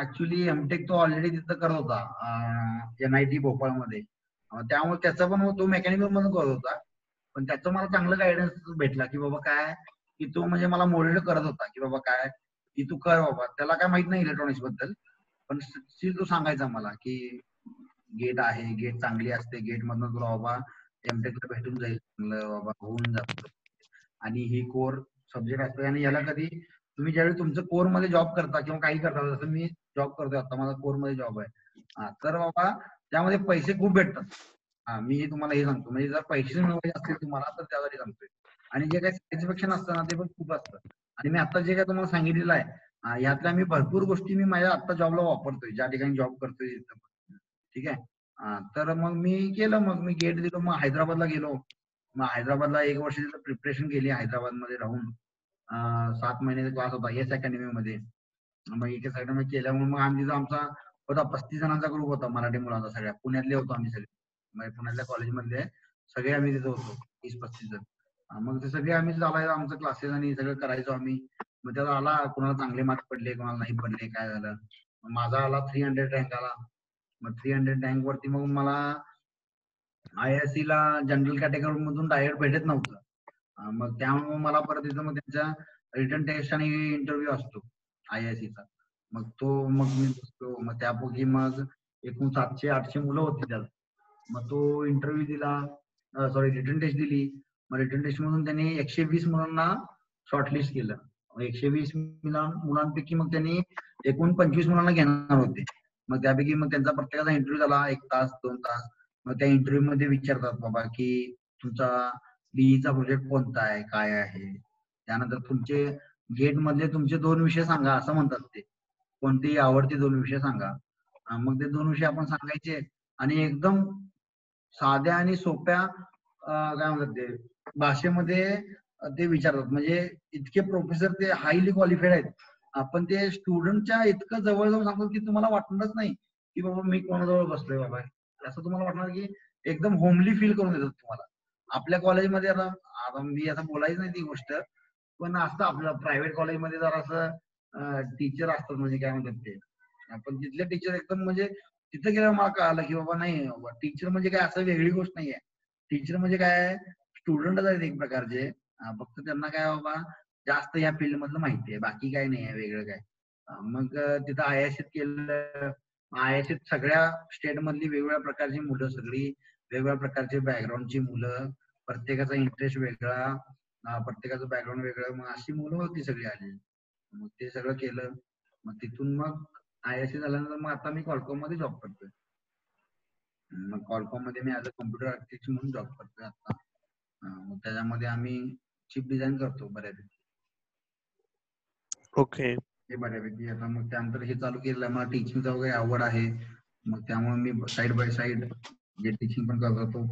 ऍक्च्युली एमटेक तो ऑलरेडी तिथं करत होता NIT भोपाळमध्ये. त्यामुळे त्याचा पण तो मेकॅनिकल मधून करत होता. पण त्याचं मला चांगलं गायडन्स भेटला की बाबा काय, की तो म्हणजे मला मोल्ड करत होता की बाबा काय की तू कर बाबा. त्याला काय माहित नाही इलेक्ट्रॉनिक्स बद्दल, पण स्टील तो सांगायचा मला की गेट आहे, गेट चांगली असते, गेट मधनं तुला बाबा एमटेकला भेटून जाईल, चांगलं बाबा होऊन जातं. आणि ही कोर सब्जेक्ट असतो आणि याला कधी तुम्ही ज्यावेळी तुमचं कोर मध्ये जॉब करता किंवा काही करता, जसं मी जॉब करतोय आता, माझा कोर मध्ये जॉब आहे, तर बाबा त्यामध्ये पैसे खूप भेटतात. मी तुम्हाला हे सांगतो, म्हणजे जर पैसे मिळवायचे असतील तुम्हाला तर त्यासाठी सांगतोय. आणि जे काही सॅटिस्फॅक्शन असतं ना ते पण खूप असतं. आणि मी आता जे काय तुम्हाला सांगितलेलं आहे यातल्या मी भरपूर गोष्टी मी माझ्या आता जॉबला वापरतोय, ज्या ठिकाणी जॉब करतोय तिथं. ठीक आहे. तर मग मी केलं, मग मी गेट दिलो, मग हैदराबादला गेलो. मग हैदराबादला 1 वर्ष तिथं प्रिपरेशन केली हैदराबादमध्ये राहून. 7 महिन्याचा क्लास होता एस अकॅडमी मध्ये. मग एका अकॅडमी केल्यामुळे मग आम्ही तिथं आमचा होता 35 जणांचा ग्रुप होता मराठी मुलांचा, सगळ्या पुण्यातले होतो आम्ही सगळे, म्हणजे पुण्यातल्या कॉलेजमधले सगळे आम्ही तिथं होतो 30-35 जण. मग ते सगळे आम्ही चालायचो आमचं क्लासेस आणि सगळं करायचो आम्ही. मग त्याला आला कोणाला चांगले मार्क पडले, कोणाला नाही पडले, काय झालं. माझा आला 300 रँक आला. मग 300 रँक वरती मग मला IISc ला जनरल कॅटेगरी मधून डायरेक्ट भेटत नव्हतं. मग त्यामुळे मला परत तिथं मग त्यांचा रिटर्न टेस्ट आणि इंटरव्ह्यू असतो IISc चा. मग तो मग मी बसतो, मग त्यापैकी मग एकूण 700-800 मुलं होती त्यात. मग तो इंटरव्ह्यू दिला, सॉरी रिटर्न टेस्ट दिली. मग रिटर्न टेस्ट मधून त्यांनी 120 मुलांना शॉर्टलिस्ट केलं. 120 मुलांपैकी मग त्यांनी एकूण 25 मुलांना घेणार होते. मग त्यापैकी मग त्यांचा प्रत्येकाचा इंटरव्ह्यू झाला 1 तास 2 तास. मग त्या इंटरव्ह्यू मध्ये विचारतात बाबा की तुमचा BE चा प्रोजेक्ट कोणता आहे, काय आहे. त्यानंतर तुमचे गेट मधले तुमचे 2 विषय सांगा असं म्हणतात ते, कोणतेही आवडते 2 विषय सांगा. मग ते 2 विषय आपण सांगायचे आणि एकदम साध्या आणि सोप्या काय म्हणतात ते भाषेमध्ये ते विचारतात. म्हणजे इतके प्रोफेसर ते हायली क्वालिफाईड आहेत. आपण ते स्टुडंटच्या इतकं जवळ सांगतो की तुम्हाला वाटणारच नाही की बाबा मी कोणाजवळ बसलोय बाबा, असं तुम्हाला वाटणार की एकदम होमली फील करून देतात तुम्हाला. आपल्या कॉलेजमध्ये आता मी असं बोलायचं नाही ती गोष्ट, पण असतं आपलं प्रायव्हेट कॉलेजमध्ये जर असं टीचर असतात, म्हणजे काय म्हणतात ते, पण तिथले टीचर एकदम म्हणजे तिथं गेल्यावर मला कळालं की बाबा नाही, टीचर म्हणजे काय असं वेगळी गोष्ट नाहीये. टीचर म्हणजे काय स्टुडंटच आहेत एक प्रकारचे, फक्त त्यांना काय बाबा जास्त या फील्ड मधलं माहिती आहे, बाकी काय नाही आहे वेगळं काय. मग तिथं IISc केलं. IISc सगळ्या स्टेट मधली वेगवेगळ्या प्रकारची मुलं, सगळी वेगवेगळ्या प्रकारचे बॅकग्राऊंडची मुलं, प्रत्येकाचा इंटरेस्ट वेगळा, प्रत्येकाचं बॅकग्राऊंड वेगळं, मग अशी मुलं होती सगळी आलेली. मग ते सगळं केलं. मग तिथून मग IISc झाल्यानंतर मग आता मी क्वालकॉम मध्ये जॉब करतोय. मग क्वालकॉम मध्ये मी ऍज अ कॉम्प्युटर आर्किटेक्ट म्हणून जॉब करतोय आता. मग त्याच्यामध्ये आम्ही चिप डिझाईन करतो बऱ्यापैकी. ओके. हे बऱ्यापैकी. आता मग त्यानंतर हे चालू केलेलं आहे, मला टीचिंगचा वगैरे आवड आहे, मग त्यामुळे मी साइड बाय साइड जे टीचिंग पण करत होतो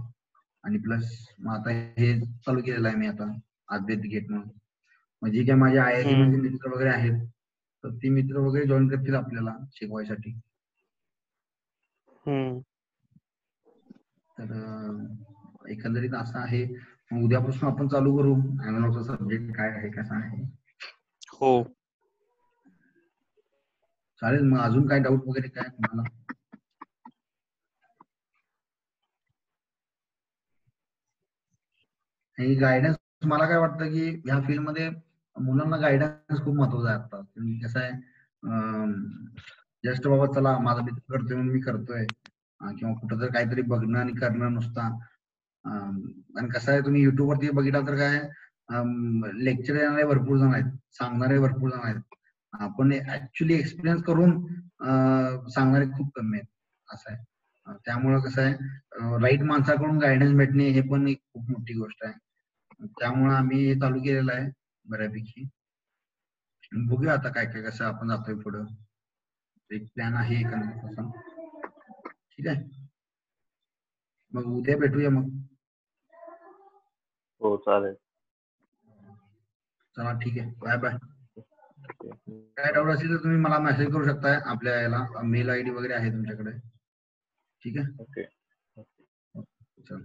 आणि प्लस मग आता हे चालू केलेलं आहे मी आता अद्वैत गेट म्हणून. म्हणजे काय माझे IIT मध्ये मित्र वगैरे आहेत, तर ती मित्र वगैरे जॉईन करतील आपल्याला शिकवायसाठी. तर एकंदरीत असं आहे. मग उद्यापासून आपण चालू करू अॅनालॉगचा सब्जेक्ट काय आहे कसा आहे. हो. चालेल. मग अजून काय डाऊट वगैरे काय तुम्हाला? आणि गायडन्स, मला काय वाटतं की ह्या फील्ड मध्ये मुलांना गायडन्स खूप महत्वाचा आहे आता. कसं आहे, जस्ट बाबा चला माझा मित्र करतोय म्हणून मी करतोय, किंवा कुठं तर काहीतरी बघणं आणि करणं नुसता. आणि कसं आहे, तुम्ही युट्यूब वरती बघितलं तर काय लेक्चर देणारे भरपूर जण आहेत, सांगणारे भरपूर जण आहेत, आपण ऍक्च्युली एक्सपिरियन्स करून सांगणारे खूप कमी आहेत. असं आहे. त्यामुळं कसं आहे, राईट माणसाकडून गायडन्स भेटणे हे पण एक खूप मोठी गोष्ट आहे. त्यामुळं आम्ही हे चालू केलेलं आहे बऱ्यापैकी. बघूया आता काय काय कसं आपण जातोय पुढं. एक प्लॅन आहे एखादा. ठीक आहे. मग उद्या भेटूया मग. हो चालेल. चला ठीक आहे. Bye bye. काय डाऊट असेल तर तुम्ही मला मेसेज करू शकताय. आपल्या याला मेल ID वगैरे आहे तुमच्याकडे. ठीक आहे. ओके. चल.